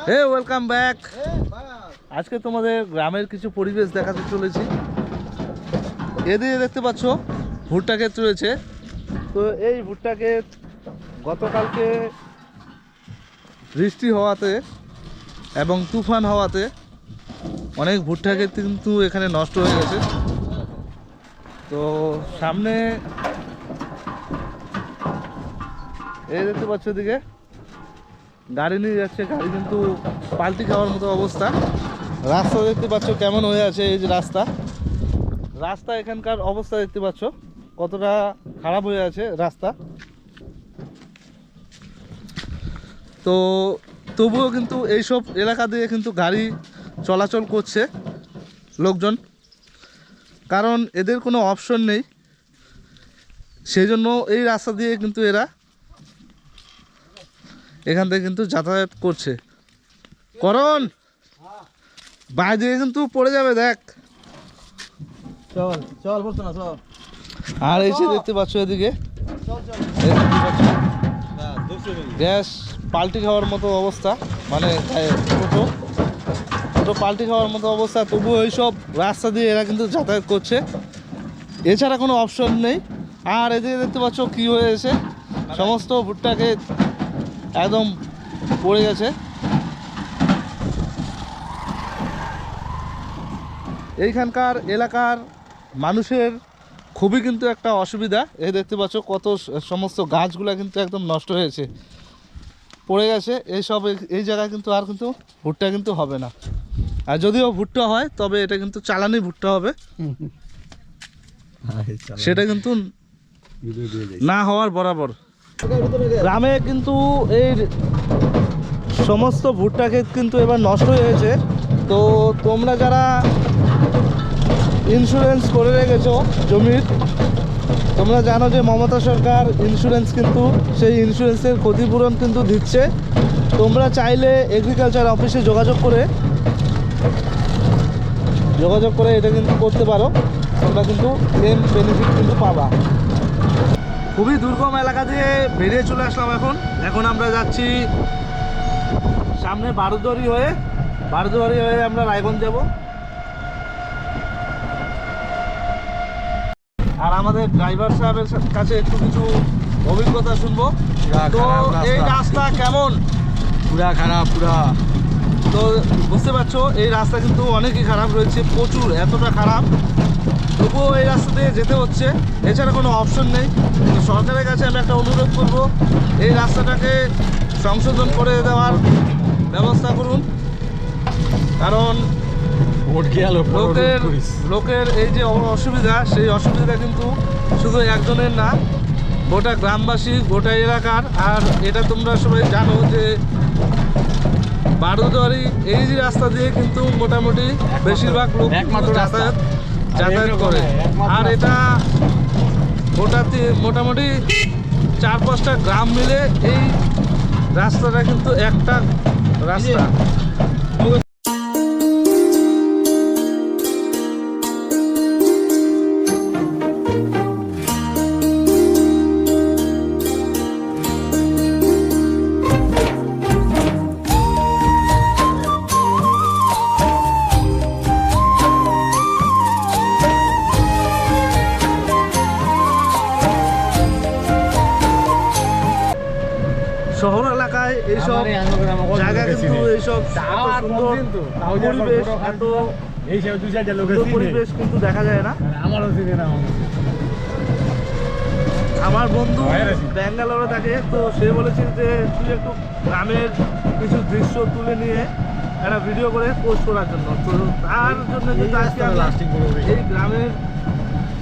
হে welcome back. আজকে তোমাদের গ্রামের কিছু পরিবেশ দেখাতে চলেছি। এদিকে দেখতে পাচ্ছ ভুট্টা ক্ষেত রয়েছে। তো এই ভুট্টা ক্ষেত গতকালকে বৃষ্টি হওয়াতে এবং তুফান হওয়াতে অনেক ভুট্টা ক্ষেত কিন্তু এখানে নষ্ট হয়ে গেছে। তো সামনে এই দেখতে পাচ্ছ এদিকে গাড়ি নিয়ে যাচ্ছে, গাড়ি কিন্তু পাল্টি খাওয়ার মতো অবস্থা। রাস্তা দেখতে পাচ্ছ কেমন হয়ে আছে, এই যে রাস্তা এখানকার অবস্থা দেখতে পাচ্ছ কতটা খারাপ হয়ে আছে রাস্তা। তো তবুও কিন্তু এইসব এলাকা দিয়ে কিন্তু গাড়ি চলাচল করছে লোকজন, কারণ এদের কোনো অপশন নেই। সেই জন্য এই রাস্তা দিয়ে কিন্তু এরা এখান থেকে কিন্তু যাতায়াত করছে। করণ বাইরে কিন্তু পড়ে যাবে, দেখ। চল চল বলতো না চল। আর এই যে দেখতে পাচ্ছ এদিকে গ্যাস পাল্টি খাওয়ার মতো অবস্থা, মানে টোটো পাল্টি খাওয়ার মতো অবস্থা। তবুও এইসব রাস্তা দিয়ে এরা কিন্তু যাতায়াত করছে, এছাড়া কোনো অপশন নেই। আর এদিকে দেখতে পাচ্ছ কী হয়েছে, সমস্ত ভুট্টাকে একদম পড়ে গেছে। এইখানকার এলাকার মানুষের খুবই কিন্তু একটা অসুবিধা। এই দেখতে পাচ্ছ কত সমস্ত গাছগুলো কিন্তু একদম নষ্ট হয়েছে, পড়ে গেছে। এই জায়গায় কিন্তু আর কিন্তু ভুট্টা কিন্তু হবে না। আর যদিও ভুট্টা হয় তবে এটা কিন্তু চালানি ভুট্টা হবে, সেটা কিন্তু না হওয়ার বরাবর। গ্রামে কিন্তু এই সমস্ত ভুট্টা ক্ষেত কিন্তু এবার নষ্ট হয়েছে। তো তোমরা যারা ইন্স্যুরেন্স করে রেখেছো জমির, তোমরা জানো যে মমতা সরকার ইন্স্যুরেন্স কিন্তু সেই ইন্স্যুরেন্সের ক্ষতিপূরণ কিন্তু দিচ্ছে। তোমরা চাইলে এগ্রিকালচার অফিসে যোগাযোগ করে এটা কিন্তু করতে পারো, তোমরা কিন্তু ক্লেম বেনিফিট কিন্তু পাবা। খুবই দুর্গম এলাকা দিয়ে বেরিয়ে চলে আসলাম। এখন আমরা যাচ্ছি সামনে বারুদুয়ারি হয়ে আমরা রায়গঞ্জ যাব। আর আমাদের ড্রাইভার সাহেবের কাছে একটু কিছু অভিজ্ঞতা শুনবো। তো এই রাস্তা কেমন? পুরা খারাপ পুরা। তো বুঝতে পারছো এই রাস্তা কিন্তু অনেকই খারাপ রয়েছে, প্রচুর, এতটা খারাপ। তবুও এই রাস্তা দিয়ে যেতে হচ্ছে, এছাড়া কোনো অপশন নেই। সরকারের কাছে আমি একটা অনুরোধ করব, এই রাস্তাটাকে সংশোধন করে দেওয়ার ব্যবস্থা করুন। কারণ লোকের এই যে অসুবিধা, সেই অসুবিধা কিন্তু শুধু একজনের না, গোটা গ্রামবাসী, গোটা এলাকার। আর এটা তোমরা সবাই জানো যে বারুদুয়ারি এই যে রাস্তা দিয়ে কিন্তু মোটামুটি বেশিরভাগ লোক যাতায়াত করে। আর এটা গোটাতে মোটামুটি 4-5টা গ্রাম মিলে এই রাস্তাটা কিন্তু একটা রাস্তা। শহর এলাকায় এইসব জায়গা কিন্তু এইসব পরিবেশ কিন্তু দেখা যায় না। আমার বন্ধু ব্যাঙ্গালোরে থাকে, তো সে বলেছে যে তুই একটু গ্রামের কিছু দৃশ্য তুলে নিয়ে একটা ভিডিও করে পোস্ট করার জন্য। তো তার জন্য কিন্তু আজকে এই গ্রামের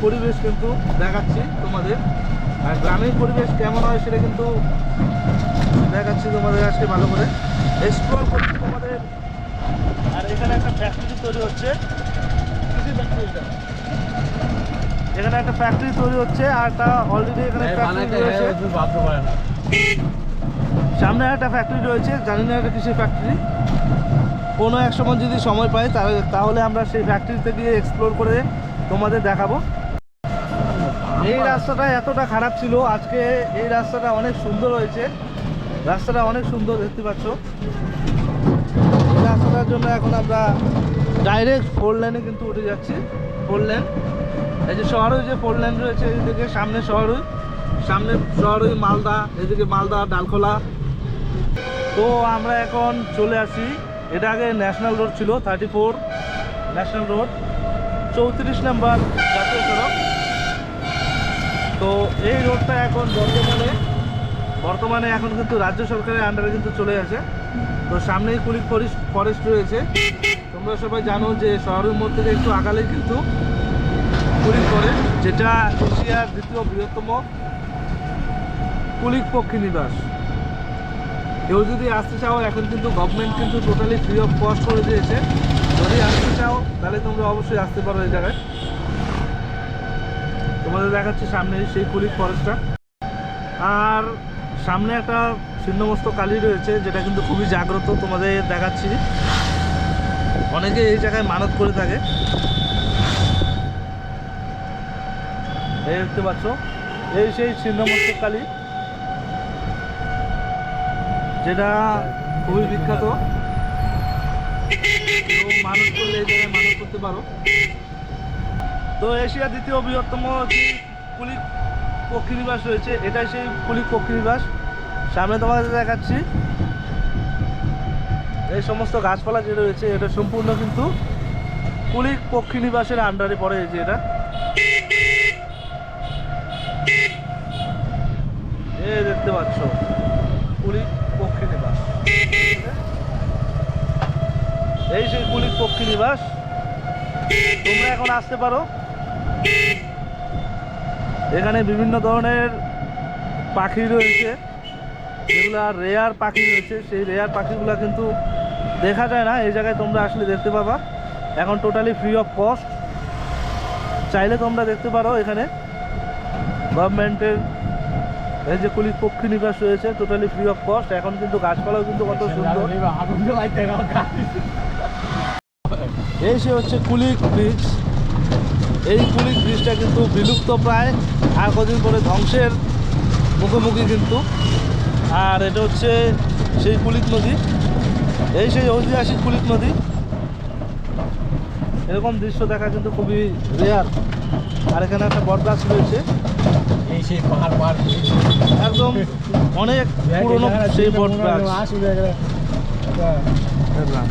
পরিবেশ কিন্তু দেখাচ্ছি তোমাদের। আর গ্রামের পরিবেশ কেমন হয় সেটা কিন্তু দেখাচ্ছি তোমাদের আজকে ভালো করে এক্সপ্লোর করছি তোমাদের। আর এখানে একটা ফ্যাক্টরি তৈরি হচ্ছে, এখানে একটা ফ্যাক্টরি তৈরি হচ্ছে। আর তা অলরেডি এখানে ফ্যাক্টরি রয়েছে, সামনে একটা ফ্যাক্টরি রয়েছে, জানি না এটা কিসের ফ্যাক্টরি। কোনো এক সময় যদি সময় পাই তাহলে আমরা সেই ফ্যাক্টরিতে গিয়ে এক্সপ্লোর করে তোমাদের দেখাবো। এই রাস্তাটা এতটা খারাপ ছিল, আজকে এই রাস্তাটা অনেক সুন্দর হয়েছে। রাস্তাটা অনেক সুন্দর দেখতে পাচ্ছ। জন্য এখন আমরা ডাইরেক্ট 4 লেনে কিন্তু উঠে যাচ্ছি। 4 লেন, এই যে শহরের যে 4 লেন রয়েছে, এইদিকে সামনে শহরই মালদা, এদিকে মালদা ডালখোলা। তো আমরা এখন চলে আসি, এটা আগে ন্যাশনাল রোড ছিল, 34 ন্যাশনাল রোড, 34 নম্বর জাতীয় সড়ক। তো এই রোডটা এখন বর্তমানে এখন কিন্তু রাজ্য সরকারের আন্ডারে কিন্তু চলে আসে। তো সামনেই কুলিক ফরেস্ট রয়েছে। তোমরা সবাই জানো যে শহরের মধ্যে থেকে একটু আগালেই কিন্তু কুলিক ফরেস্ট, যেটা এশিয়ার দ্বিতীয় বৃহত্তম কুলিক পক্ষী নিবাস। কেউ যদি আসতে চাও, এখন কিন্তু গভর্নমেন্ট কিন্তু টোটালি ফ্রি অফ কস্ট করে দিয়েছে। যদি আসতে চাও তাহলে তোমরা অবশ্যই আসতে পারো এই জায়গায়। তোমাদের দেখাচ্ছি সামনে সেই কুলিক ফরেস্টটা। আর সামনে একটা ছিন্নমস্ত কালী রয়েছে, যেটা কিন্তু খুবই জাগ্রত, তোমাদের দেখাচ্ছি। অনেকে এই জায়গায় মানত করে থাকে, এই দেখতে পাচ্ছ, এই সেই ছিন্নমস্ত কালী, যেটা খুবই বিখ্যাত। কেউ মানত করলে এই জায়গায় মানত করতে পারো। তো এশিয়ার দ্বিতীয় বৃহত্তম যে কুলিক পক্ষী নিবাস রয়েছে, এটাই সেই কুলিক পক্ষী নিবাস। সামনে তোমাদের দেখাচ্ছি এই সমস্ত গাছপালা যে রয়েছে, এটা সম্পূর্ণ কিন্তু কুলিক পক্ষী নিবাসের আন্ডারে পড়ে। এই যে এটা, এই দেখতে পাচ্ছ কুলিক পক্ষী নিবাস, এই সেই কুলিক পক্ষী নিবাস। তোমরা এখন আসতে পারো। এখানে বিভিন্ন ধরনের পাখি রয়েছে, যেগুলো রেয়ার পাখি রয়েছে, সেই রেয়ার পাখিগুলো কিন্তু দেখা যায় না, এই জায়গায় তোমরা আসলে দেখতে পাবা। এখন টোটালি ফ্রি অফ কস্ট, চাইলে তোমরা দেখতে পারো। এখানে গভর্নমেন্টের এই যে কুলিক পক্ষী নিবাস রয়েছে, টোটালি ফ্রি অফ কস্ট। এখন কিন্তু গাছপালাও কিন্তু কত সুন্দর। এই সে হচ্ছে কুলিক ব্রিজ। এই কুলিক ব্রিজটা কিন্তু বিলুপ্ত প্রায়, আর কদিন পরে ধ্বংসের মুখোমুখি কিন্তু। আর এটা হচ্ছে সেই কুলিক নদী, এই সেই ঐতিহাসিক কুলিক নদী। এরকম দৃশ্য দেখা কিন্তু খুবই রেয়ার। আর এখানে একটা বট গাছ রয়েছে, এই সেই পাহাড় একদম অনেক পুরনো সেই বট গাছ। দেখলাম